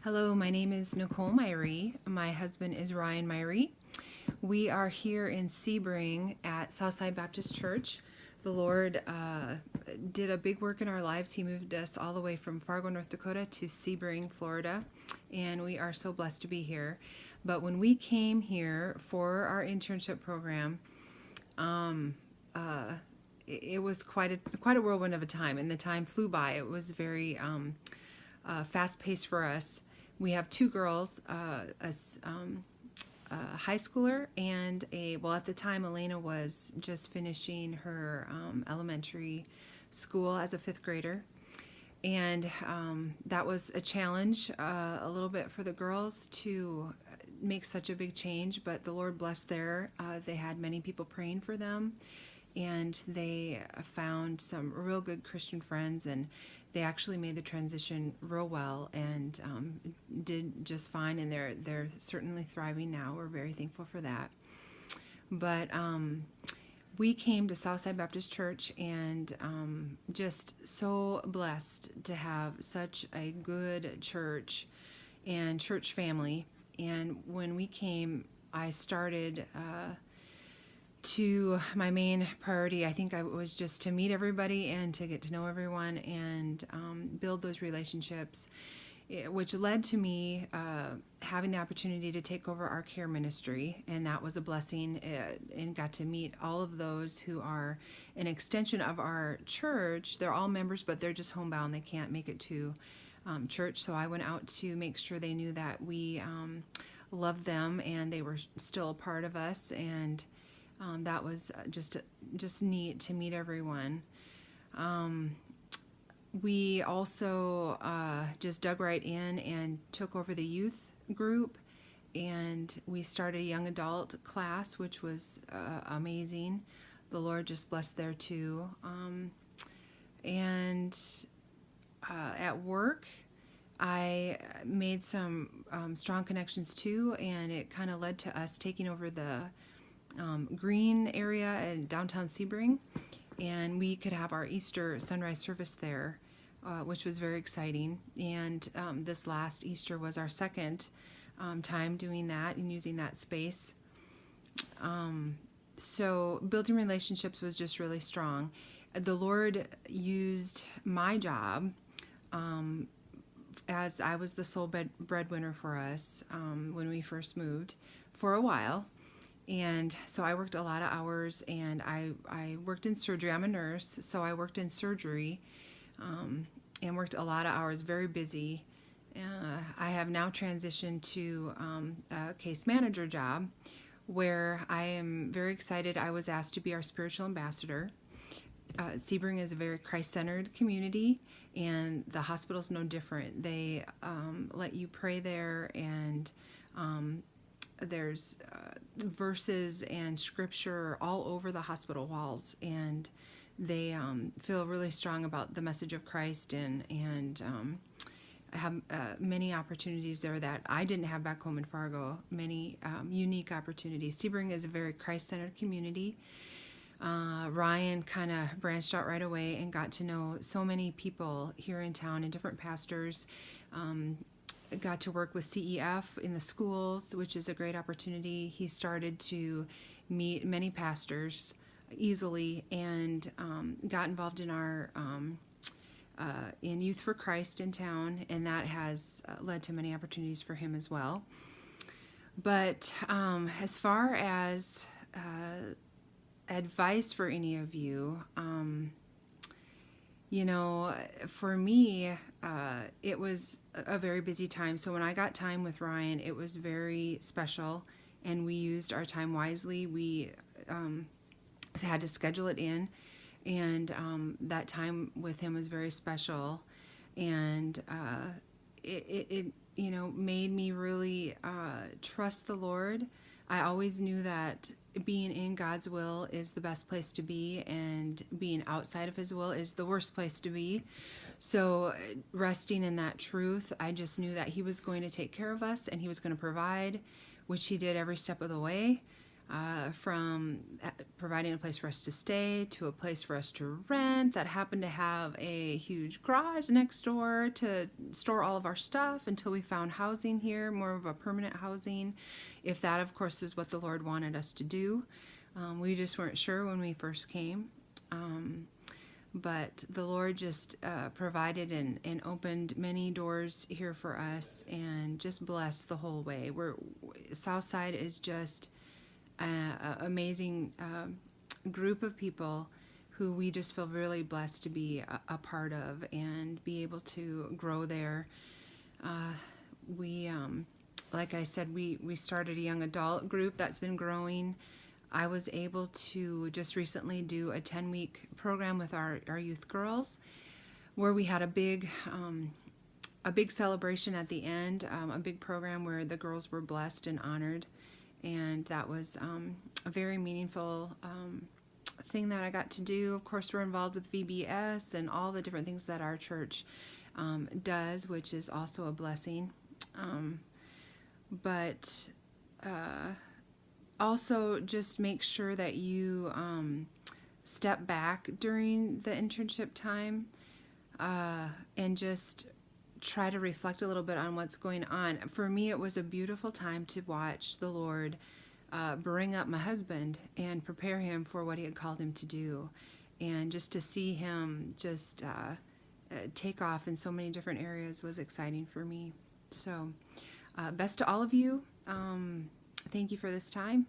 Hello, my name is Nicole Myrie. My husband is Ryan Myrie. We are here in Sebring at Southside Baptist Church. The Lord did a big work in our lives. He moved us all the way from Fargo, North Dakota to Sebring, Florida, and we are so blessed to be here. But when we came here for our internship program, um, uh, it was quite a whirlwind of a time, and the time flew by. It was very fast paced for us. We have two girls, a high schooler and well, at the time, Elena was just finishing her elementary school as a fifth grader. And that was a challenge a little bit for the girls to make such a big change, but the Lord blessed there. They had many people praying for them, and they found some real good Christian friends, and they actually made the transition real well and did just fine, and they're certainly thriving now. We're very thankful for that. But we came to Southside Baptist Church and just so blessed to have such a good church and church family. And when we came, I started to my main priority, I think I was just to meet everybody and to get to know everyone and build those relationships, which led to me having the opportunity to take over our care ministry, and that was a blessing, and got to meet all of those who are an extension of our church. They're all members, but they're just homebound. They can't make it to church, so I went out to make sure they knew that we loved them and they were still a part of us, and that was just neat to meet everyone. We also just dug right in and took over the youth group, and we started a young adult class, which was amazing. The Lord just blessed there too. And at work, I made some strong connections too, and it kind of led to us taking over the green area in downtown Sebring, and we could have our Easter sunrise service there, which was very exciting. And this last Easter was our second time doing that and using that space. So building relationships was just really strong. The Lord used my job as I was the sole breadwinner for us when we first moved for a while. And so I worked a lot of hours, and I worked in surgery. I'm a nurse, so I worked in surgery and worked a lot of hours, very busy. I have now transitioned to a case manager job where I am very excited. I was asked to be our spiritual ambassador. Sebring is a very Christ-centered community, and the hospital's no different. They let you pray there, and there's verses and scripture all over the hospital walls, and they feel really strong about the message of Christ, and have many opportunities there that I didn't have back home in Fargo, many unique opportunities. Sebring is a very Christ-centered community. Ryan kind of branched out right away and got to know so many people here in town and different pastors. Got to work with CEF in the schools, which is a great opportunity. He started to meet many pastors easily, and got involved in our in Youth for Christ in town, and that has led to many opportunities for him as well. But as far as advice for any of you, for me, it was a very busy time. So when I got time with Ryan, it was very special, and we used our time wisely. We had to schedule it in, and that time with him was very special, and it made me really trust the Lord. I always knew that being in God's will is the best place to be, and being outside of His will is the worst place to be. So resting in that truth, I just knew that He was going to take care of us, and He was going to provide, which He did every step of the way. from providing a place for us to stay to a place for us to rent that happened to have a huge garage next door to store all of our stuff until we found housing here, more of a permanent housing, if that, of course, is what the Lord wanted us to do. We just weren't sure when we first came. But the Lord just provided and opened many doors here for us and just blessed the whole way. Southside is just an amazing group of people who we just feel really blessed to be a part of and be able to grow there. We, like I said, we started a young adult group that's been growing. I was able to just recently do a 10-week program with our youth girls where we had a big celebration at the end, a big program where the girls were blessed and honored. And that was a very meaningful thing that I got to do. Of course, we're involved with VBS and all the different things that our church does, which is also a blessing. But also just make sure that you step back during the internship time and just try to reflect a little bit on what's going on. For me, it was a beautiful time to watch the Lord bring up my husband and prepare him for what he had called him to do. And just to see him just take off in so many different areas was exciting for me. So best to all of you. Thank you for this time.